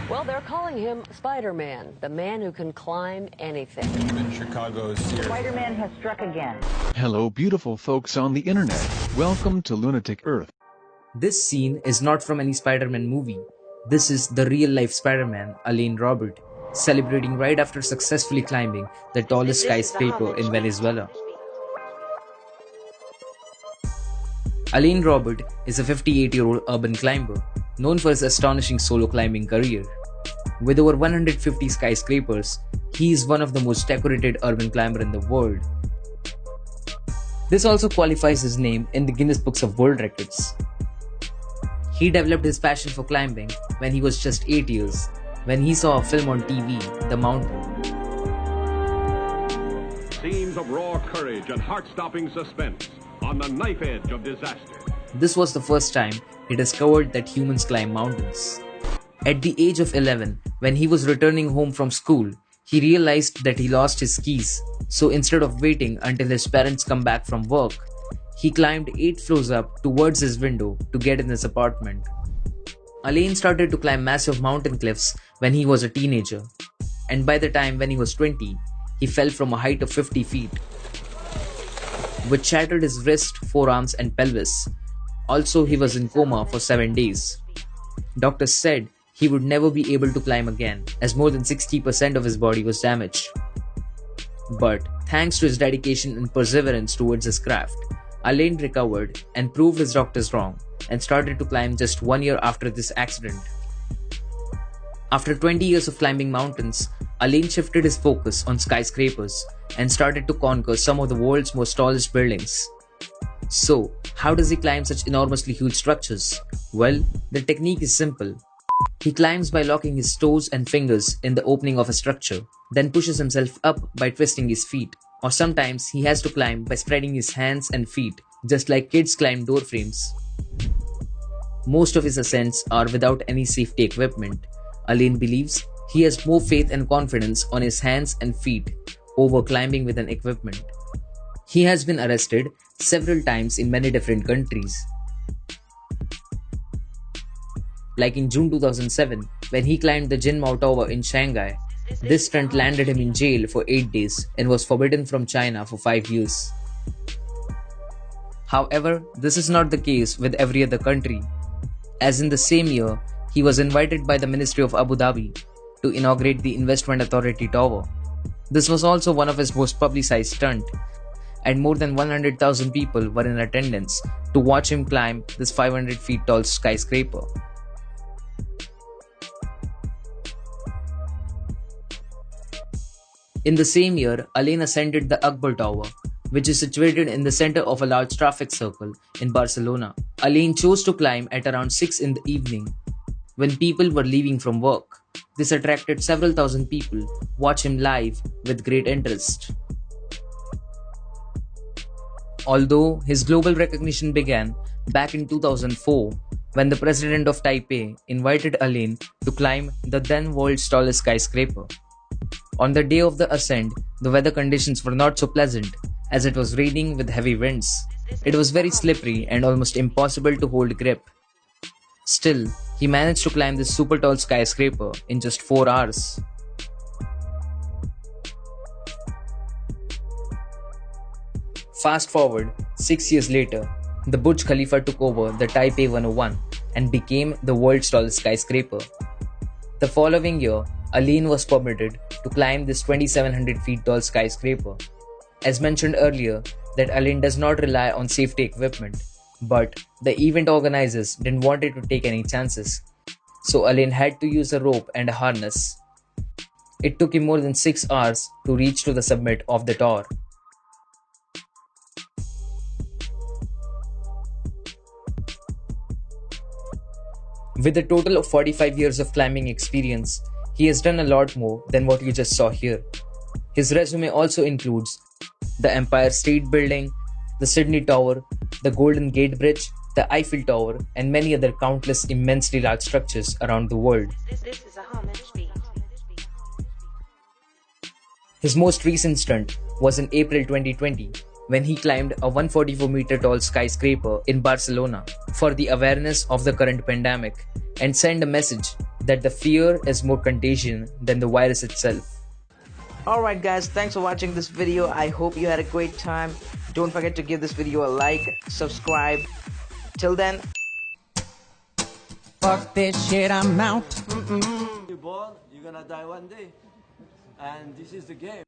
Well, they're calling him Spider-Man, the man who can climb anything. In Chicago's Spider-Man has struck again. Hello beautiful folks on the internet. Welcome to Lunatic Earth. This scene is not from any Spider-Man movie. This is the real-life Spider-Man, Alain Robert, celebrating right after successfully climbing the tallest skyscraper in Venezuela. Alain Robert is a 58-year-old urban climber, known for his astonishing solo climbing career. With over 150 skyscrapers, he is one of the most decorated urban climber in the world. This also qualifies his name in the Guinness Books of World Records. He developed his passion for climbing when he was just 8 years, when he saw a film on TV, The Mountain. Scenes of raw courage and heart-stopping suspense on the knife edge of disaster. This was the first time he discovered that humans climb mountains. At the age of 11, when he was returning home from school, he realized that he lost his skis. So instead of waiting until his parents come back from work, he climbed 8 floors up towards his window to get in his apartment. Alain started to climb massive mountain cliffs when he was a teenager, and by the time when he was 20, he fell from a height of 50 feet, which shattered his wrist, forearms and pelvis. Also, he was in coma for 7 days. Doctors said he would never be able to climb again, as more than 60% of his body was damaged. But thanks to his dedication and perseverance towards his craft, Alain recovered and proved his doctors wrong and started to climb just 1 year after this accident. After 20 years of climbing mountains, Alain shifted his focus on skyscrapers and started to conquer some of the world's most tallest buildings. So, how does he climb such enormously huge structures? Well, the technique is simple. He climbs by locking his toes and fingers in the opening of a structure, then pushes himself up by twisting his feet. Or sometimes he has to climb by spreading his hands and feet, just like kids climb door frames. Most of his ascents are without any safety equipment. Alain believes he has more faith and confidence on his hands and feet over climbing with an equipment. He has been arrested several times in many different countries. Like in June 2007, when he climbed the Jinmao Tower in Shanghai. This stunt landed him in jail for 8 days and was forbidden from China for 5 years. However, this is not the case with every other country, as in the same year, he was invited by the Ministry of Abu Dhabi to inaugurate the Investment Authority Tower. This was also one of his most publicized stunts, and more than 100,000 people were in attendance to watch him climb this 500 feet tall skyscraper. In the same year, Alain ascended the Akbar Tower, which is situated in the center of a large traffic circle in Barcelona. Alain chose to climb at around 6 in the evening, when people were leaving from work. This attracted several thousand people watch him live with great interest. Although his global recognition began back in 2004, when the president of Taipei invited Alain to climb the then world's tallest skyscraper. On the day of the ascent, the weather conditions were not so pleasant, as it was raining with heavy winds. It was very slippery and almost impossible to hold grip. Still, he managed to climb this super tall skyscraper in just 4 hours. Fast forward 6 years later, the Burj Khalifa took over the Taipei 101 and became the world's tallest skyscraper. The following year, Alain was permitted to climb this 2,700 feet tall skyscraper. As mentioned earlier, that Alain does not rely on safety equipment, but the event organizers didn't want it to take any chances, so Alain had to use a rope and a harness. It took him more than 6 hours to reach to the summit of the tower. With a total of 45 years of climbing experience, he has done a lot more than what you just saw here. His resume also includes the Empire State Building, the Sydney Tower, the Golden Gate Bridge, the Eiffel Tower, and many other countless immensely large structures around the world. This is a homage beat. His most recent stunt was in April 2020, when he climbed a 144-meter tall skyscraper in Barcelona for the awareness of the current pandemic and send a message that the fear is more contagious than the virus itself. Alright guys, thanks for watching this video. I hope you had a great time. Don't forget to give this video a like, subscribe. Till then, fuck this shit, I'm out. You're born, you're gonna die one day. And this is the game.